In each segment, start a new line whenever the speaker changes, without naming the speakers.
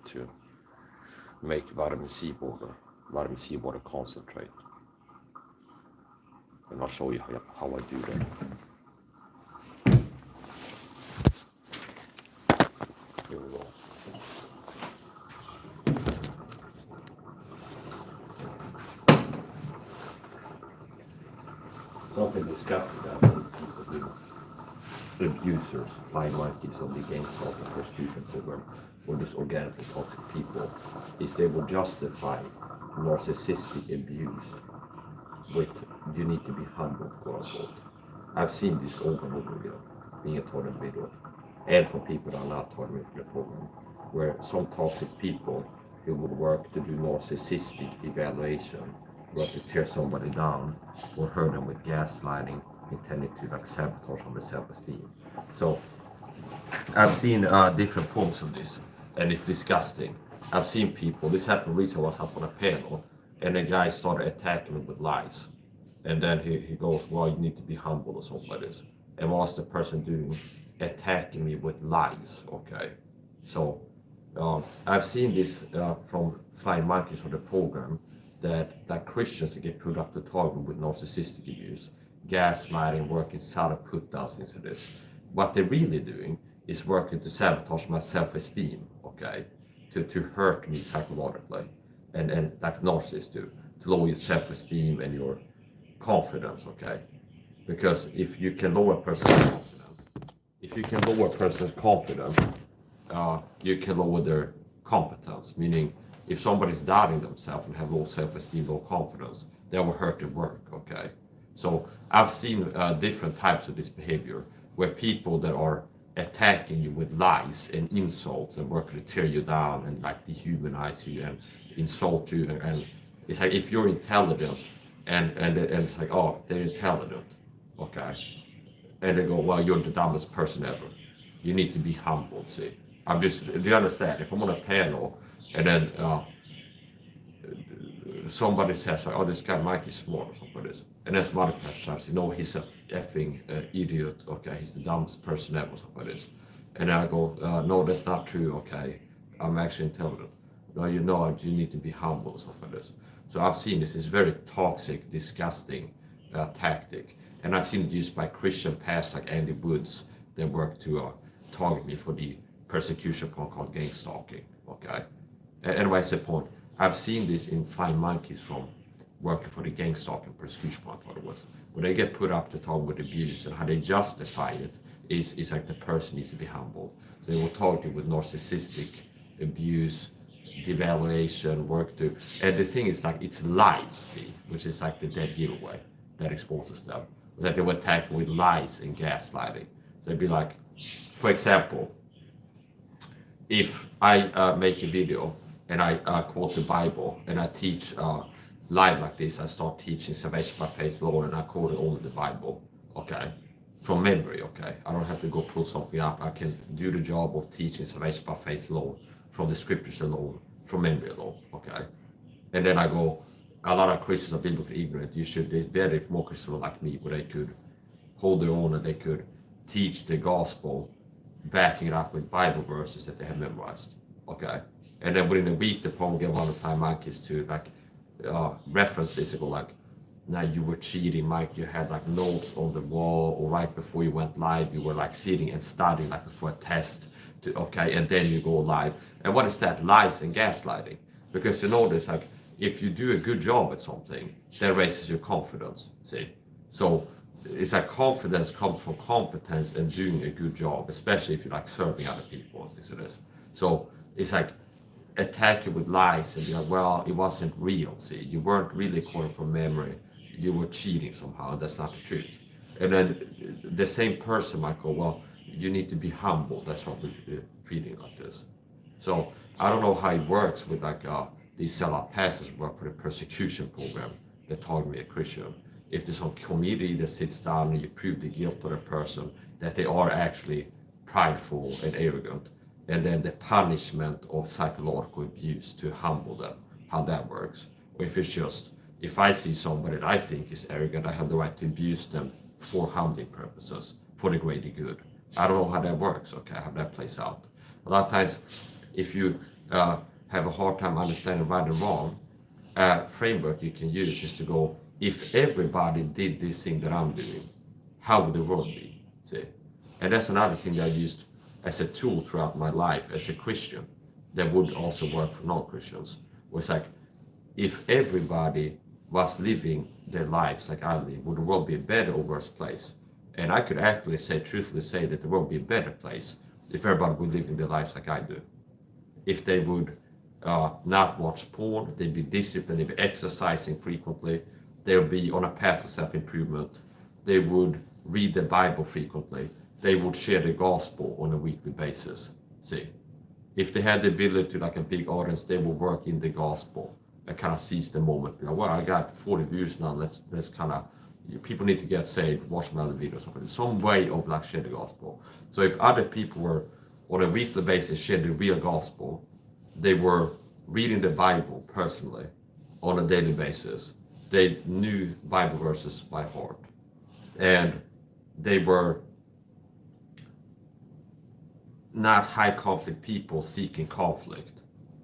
to make vitamin C water concentrate. And I'll show you how I do that. Here we go. Something disgusting that people do. Abusers, FlyinG of the gang stalking prostitution program, or just organically toxic people, is they will justify narcissistic abuse with "you need to be humbled," quote unquote. I've seen this over and over again, being a taught individual, and from people that are not taught me for the program, where some toxic people who would work to do narcissistic devaluation, work to tear somebody down, or hurt them with gaslighting, intended to like sabotage on their self-esteem. So I've seen different forms of this, and it's disgusting. I've seen people, this happened recently, I was up on a panel, and a guy started attacking me with lies. And then he goes, well, you need to be humble or something like this. And what's the person doing? Attacking me with lies, okay? So I've seen this from Flying Monkeys on the program, that Christians get put up to target with narcissistic abuse, gaslighting, working to put downs into this. What they're really doing is working to sabotage my self-esteem, okay? To hurt me psychologically, and like narcissists do, to lower your self-esteem and your confidence, okay? Because if you can lower a person's confidence, you can lower their competence, meaning if somebody's doubting themselves and have low self-esteem, low confidence, that will hurt their work, okay? So I've seen different types of this behavior, where people that are attacking you with lies and insults and working to tear you down and like dehumanize you and insult you, and it's like if you're intelligent and it's like, oh, they're intelligent, okay, and they go, well, you're the dumbest person ever, you need to be humbled. See, do you understand? If I'm on a panel and then somebody says, like, oh, this guy Mike is smart or something like this, and then some other person says, he's a effing idiot, okay, he's the dumbest person ever or something like this, and then I go, no, that's not true, okay, I'm actually intelligent. No, you need to be humble or something like this. So I've seen this is very toxic, disgusting tactic, and I've seen it used by Christian pastors like Andy Woods that work to target me for the persecution point called gang stalking, okay. Anyways, the point, I've seen this in FlyinG Monkeys from working for the gang stalking persecution point, what it was, where they get put up to talk with abuse, and how they justify it is like the person needs to be humbled. So they will target you with narcissistic abuse, devaluation, and the thing is like it's lies, see, which is like the dead giveaway that exposes them. That they will attack with lies and gaslighting. So they'd be like, for example, if I make a video and I quote the Bible and I teach live like this, I start teaching salvation by faith alone, and I quote only the Bible, okay, from memory, okay. I don't have to go pull something up. I can do the job of teaching salvation by faith alone, from the scriptures alone, from memory alone, okay. And then I go, a lot of Christians are biblically ignorant. It's better if more Christians were like me, where they could hold their own and they could teach the gospel, backing it up with Bible verses that they have memorized, okay. And then within a week, the program gave one of the FlyinG Monkeys to like reference this and go like, now you were cheating, Mike. You had like notes on the wall, or right before you went live, you were like sitting and studying like before a test, okay, and then you go live. And what is that? Lies and gaslighting. Because you notice, like, if you do a good job at something, that raises your confidence, see? So it's like confidence comes from competence and doing a good job, especially if you're like serving other people and things like this. So it's like attack you with lies and be like, well, it wasn't real, see? You weren't really quoting from memory. You were cheating somehow. That's not the truth. And then the same person might go, well, you need to be humble. That's what we're treating like this. So I don't know how it works with like these sellout pastors who work for the persecution program that target me a Christian. If there's some committee that sits down and you prove the guilt of the person, that they are actually prideful and arrogant, and then the punishment of psychological abuse to humble them, how that works. Or if it's just, if I see somebody that I think is arrogant, I have the right to abuse them for humbling purposes, for the greater good. I don't know how that works, okay, how that plays out. A lot of times, if you have a hard time understanding right and wrong, framework you can use is to go, if everybody did this thing that I'm doing, how would the world be? See? And that's another thing that I used as a tool throughout my life as a Christian that would also work for non-Christians. Was like, if everybody was living their lives like I live, would the world be a better or worse place? And I could actually say, truthfully say, that the world would be a better place if everybody would live in their lives like I do. If they would not watch porn, they'd be disciplined, they'd be exercising frequently, they would be on a path to self-improvement, they would read the Bible frequently, they would share the gospel on a weekly basis. See, if they had the ability to, like a big audience, they would work in the gospel and kind of seize the moment. Like, well, I got 40 views now, let's kind of, people need to get saved, watch my other videos, some way of like share the gospel. So if other people were on a weekly basis share the real gospel, they were reading the Bible personally on a daily basis, they knew Bible verses by heart, and they were not high conflict people seeking conflict,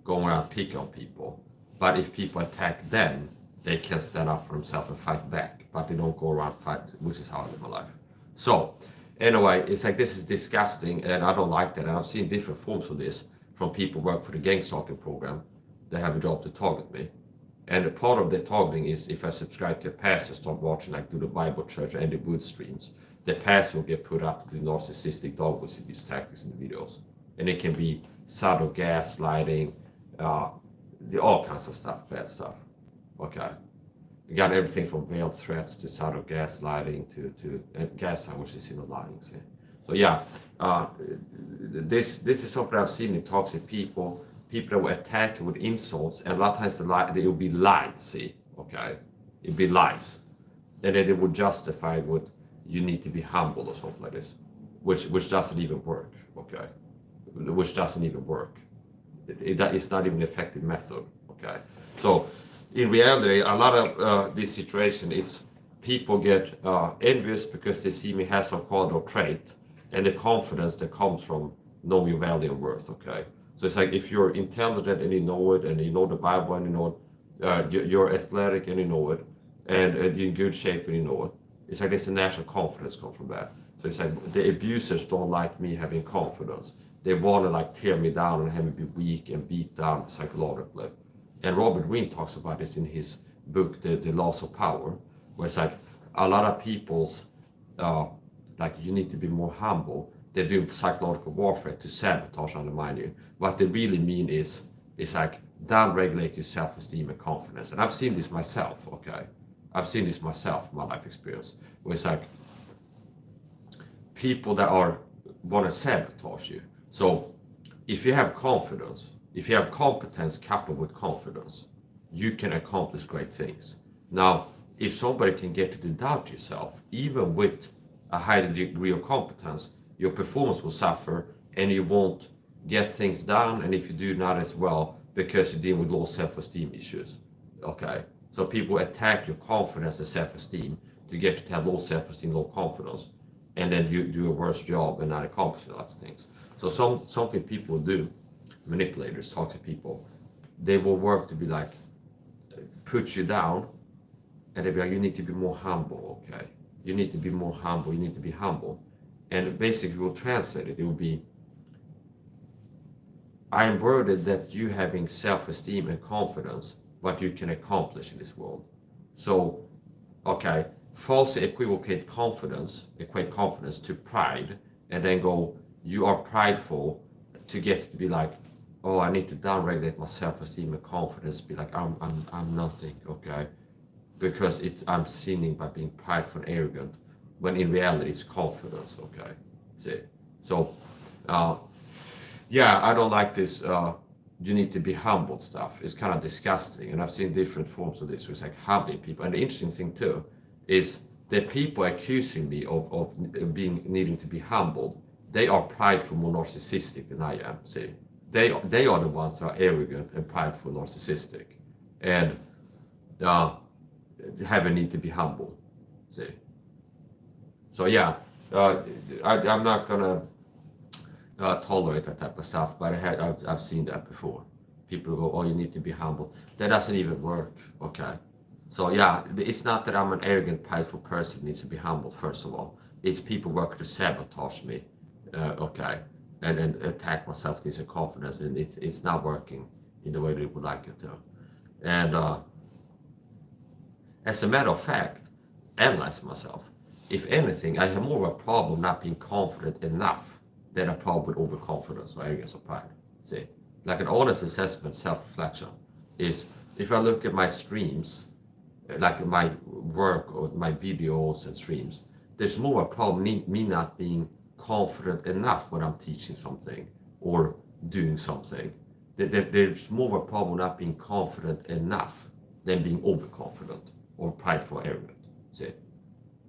going around picking on people. But if people attack them, they can stand up for themselves and fight back. But they don't go around fight, which is how I live my life. So anyway, it's like, this is disgusting, and I don't like that. And I've seen different forms of this from people who work for the gang stalking program that have a job to target me. And a part of the targeting is, if I subscribe to a pastor, start watching like Do the Bible Church and the Wood streams, the pastor will get put up to do narcissistic dog abuse tactics in the videos. And it can be subtle gaslighting, all kinds of stuff, bad stuff. Okay. You got everything from veiled threats to subtle gaslighting to gaslighting, which is lying. See? So yeah, this is something I've seen in toxic people that will attack with insults, and a lot of times it will be lies. See, okay, it'd be lies, and then they would justify it with, you need to be humble or something like this, which doesn't even work. Okay, which doesn't even work. It's not even an effective method. Okay, so in reality, a lot of this situation, it's people get envious because they see me have some quality or trait, and the confidence that comes from knowing your value and worth. Okay, so it's like, if you're intelligent and you know it, and you know the Bible and you know it, you're athletic and you know it, and you're in good shape and you know it. It's like there's a natural confidence comes from that. So it's like the abusers don't like me having confidence. They want to like tear me down and have me be weak and beat down psychologically. And Robert Greene talks about this in his book, The Laws of Power, where it's like a lot of people's, like, you need to be more humble. They're doing psychological warfare to sabotage and undermine you. What they really mean is like, downregulate your self-esteem and confidence. And I've seen this myself, okay? I've seen this myself in my life experience, where it's like people that want to sabotage you. So if you have confidence, if you have competence coupled with confidence, you can accomplish great things. Now, if somebody can get you to doubt yourself, even with a high degree of competence, your performance will suffer and you won't get things done. And if you do not as well, because you deal with low self-esteem issues, okay? So people attack your confidence and self-esteem to get you to have low self-esteem, low confidence, and then you do a worse job and not accomplish a lot of things. So something people do, manipulators, toxic people, they will work to be like, put you down, and they'll be like, you need to be more humble, okay? You need to be more humble, you need to be humble. And basically we'll translate it, it will be, I am worried that you having self-esteem and confidence, what you can accomplish in this world. So, okay, falsely equivocate confidence, equate confidence to pride, and then go, you are prideful, to get it to be like, oh, I need to downregulate my self-esteem and confidence, be like, I'm nothing, okay? Because I'm sinning by being prideful and arrogant, when in reality it's confidence, okay? See? So, yeah, I don't like this, you need to be humble stuff. It's kind of disgusting, and I've seen different forms of this, where it's like humbling people. And the interesting thing too, is that people accusing me of needing to be humbled, they are prideful, more narcissistic than I am, see? They are the ones that are arrogant and prideful, narcissistic, and have a need to be humble, see? So yeah, I'm not gonna tolerate that type of stuff, but I've seen that before. people go, oh, you need to be humble. That doesn't even work, okay? So yeah, it's not that I'm an arrogant, prideful person who needs to be humbled, first of all. It's people work to sabotage me, okay? And attack my self-esteem and confidence, and it's not working in the way they would like it to. And as a matter of fact, analyze myself. If anything, I have more of a problem not being confident enough than a problem with overconfidence or arrogance or pride. See, like an honest assessment, self-reflection is if I look at my streams, like my work or my videos and streams, there's more a problem me not being confident enough when I'm teaching something or doing something. There's more a problem not being confident enough than being overconfident or prideful, arrogant. See,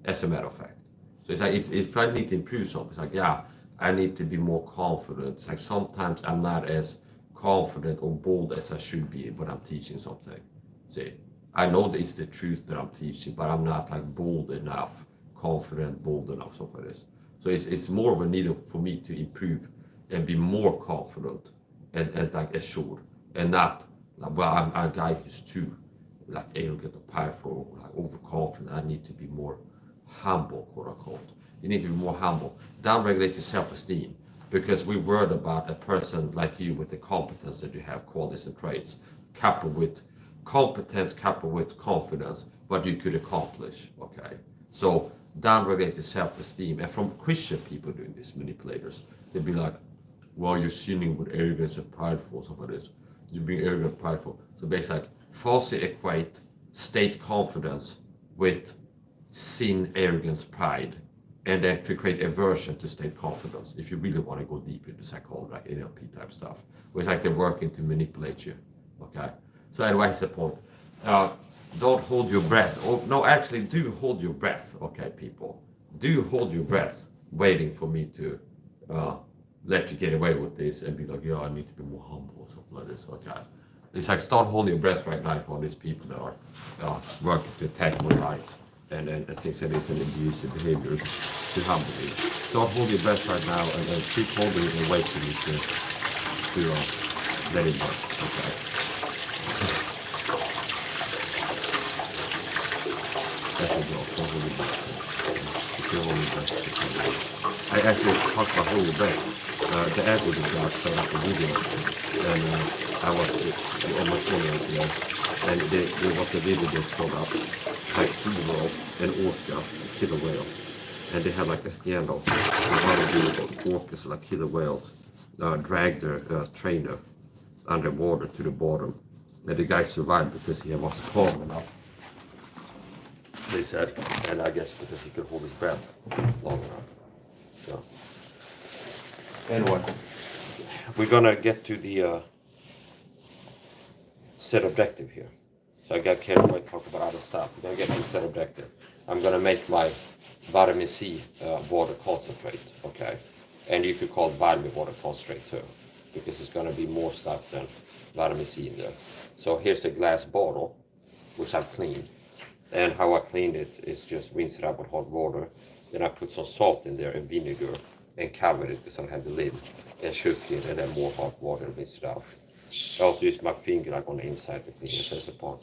as a matter of fact. So it's like if I need to improve something, it's like, yeah, I need to be more confident. It's like sometimes I'm not as confident or bold as I should be when I'm teaching something. See, I know that it's the truth that I'm teaching, but I'm not like bold enough, confident, bold enough, stuff like this. So it's more of a need for me to improve and be more confident and like assured, and not like, well, I'm a guy who's too like arrogant or prideful, like overconfident. I need to be more humble, quote unquote. You need to be more humble. Downregulate your self-esteem, because we're worried about a person like you with the competence that you have, qualities and traits, coupled with competence, coupled with confidence, what you could accomplish. Okay, so downregulate your self-esteem. And from Christian people doing this, manipulators, they'd be like, well, you're sinning with arrogance and prideful, stuff like this. You're being arrogant and prideful. So basically, like, falsely equate state confidence with sin, arrogance, pride, and then to create aversion to state confidence. If you really want to go deep into psychology, like NLP type stuff, where it's like they're working to manipulate you. Okay. So anyway, here's the point. Don't hold your breath. Oh, no, actually, do hold your breath. Okay, people, do hold your breath, waiting for me to let you get away with this and be like, yeah, I need to be more humble or something like this. Okay. It's like start holding your breath right now for these people that are working to attack my lives and things that is an abusive behaviors to humble you. Start holding your breath right now and keep holding it and wait for me to let it work. Okay. That's a joke. Don't hold your breath. If you're holding your breath, I actually talked about holding your breath. The editing guy set up a video, and I was on my phone right today, and there was a video that showed up like SeaWorld and orca, killer whale, and they had like a scandal. And one of the orcas, like killer whales, dragged their trainer underwater to the bottom, and the guy survived because he was calm enough, they said, and I guess because he could hold his breath long enough. So. Anyway, we're gonna get to the set objective here. So I got carried away talking about other stuff. We're gonna get to the set objective. I'm gonna make my vitamin C water concentrate, okay? And you could call it vitamin water concentrate too, because it's gonna be more stuff than vitamin C in there. So here's a glass bottle, which I've cleaned. And how I cleaned it is just rinse it out with hot water. Then I put some salt in there and vinegar, and covered it because I had the lid, and shook it, and then more hot water and rinsed it out. I also used my finger like on the inside to clean it as a pot.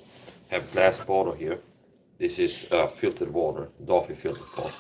I have a glass bottle here. This is filtered water, Dolphin filtered pot.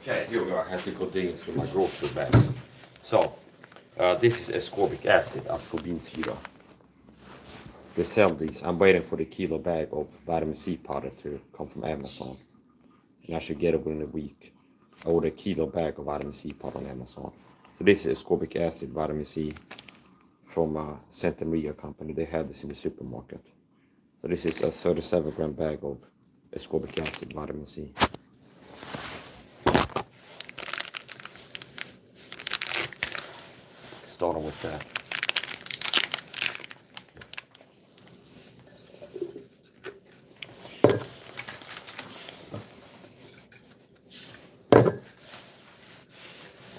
Okay, here we are. I have to go digging through my grocery bags. So, this is ascorbic acid, ascorbinsyra. They sell these. I'm waiting for the kilo bag of vitamin C powder to come from Amazon. And I should get it within a week. I ordered a kilo bag of vitamin C powder on Amazon. So this is ascorbic acid, vitamin C from Santa Maria company. They have this in the supermarket. So this is a 37 gram bag of ascorbic acid, vitamin C. Starting with that.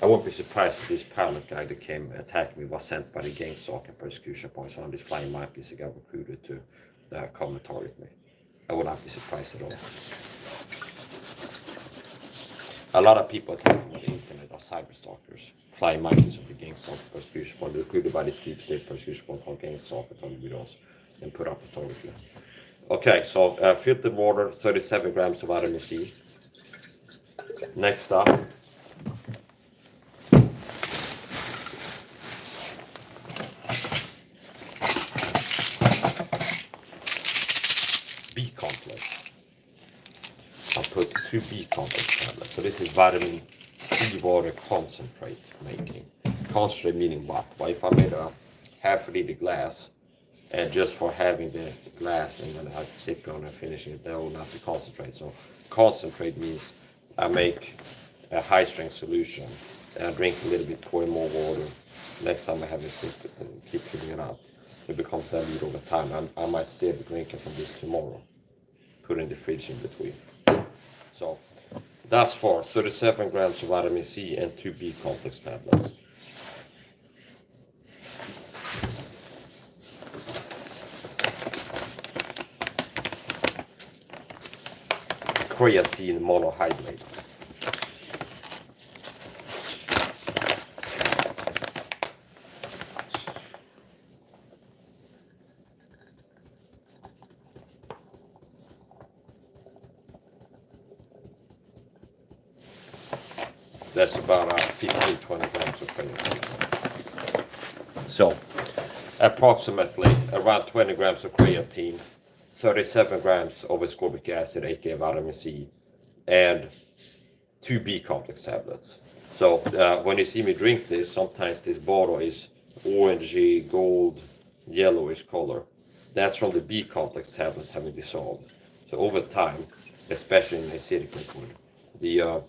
I won't be surprised if this pilot guy that came attack me was sent by the gang stalking persecution points on these flying monkeys that got recruited to come and target me. I would not be surprised at all. A lot of people attacking me on the internet are cyber stalkers. Flying monkeys of the gang stalking persecution point, recruited by this deep state persecution point called gang stalking videos and put up a target. Okay, so filtered water, 37 grams of vitamin C. Next up, B complex. I'll put 2 B complex tablets. So this is vitamin C water concentrate making. Concentrate meaning what? Well, if I made a half-liter glass, and just for having the glass and then I sip on and finishing it, that will not be concentrate. So concentrate means I make a high-strength solution and I drink a little bit, pour in more water. Next time I have a sip and keep filling it up. It becomes dilute over time. I might still be drinking from this tomorrow. Put in the fridge in between. So that's for 37 grams of vitamin C and 2 B complex tablets. Creatine monohydrate. That's about 15-20 grams of creatine. So approximately around 20 grams of creatine, 37 grams of ascorbic acid, aka vitamin C, and 2 B complex tablets. So when you see me drink this, sometimes this bottle is orangey, gold, yellowish color. That's from the B complex tablets having dissolved. So over time, especially in acidic liquid, the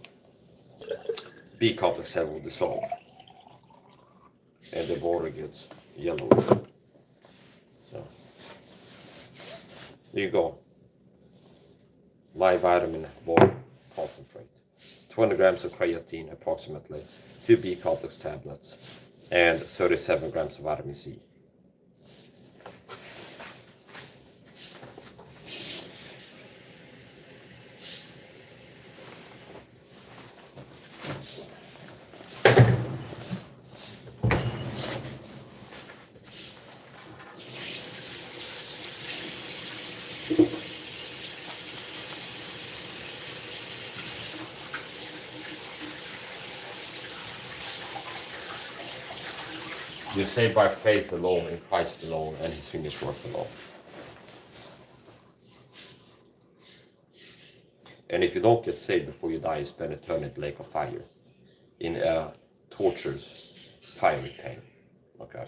B complex will dissolve, and the water gets yellowish. So there you go. Live vitamin water concentrate. 20 grams of creatine approximately, 2 B complex tablets, and 37 grams of vitamin C. You're saved by faith alone, in Christ alone, and his finished work alone. And if you don't get saved before you die, you spend eternity in the lake of fire, in tortures, fiery pain. Okay.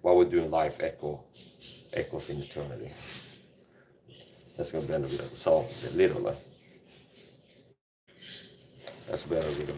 What we do in life echoes in eternity. That's gonna be another video. So literally, that's better video.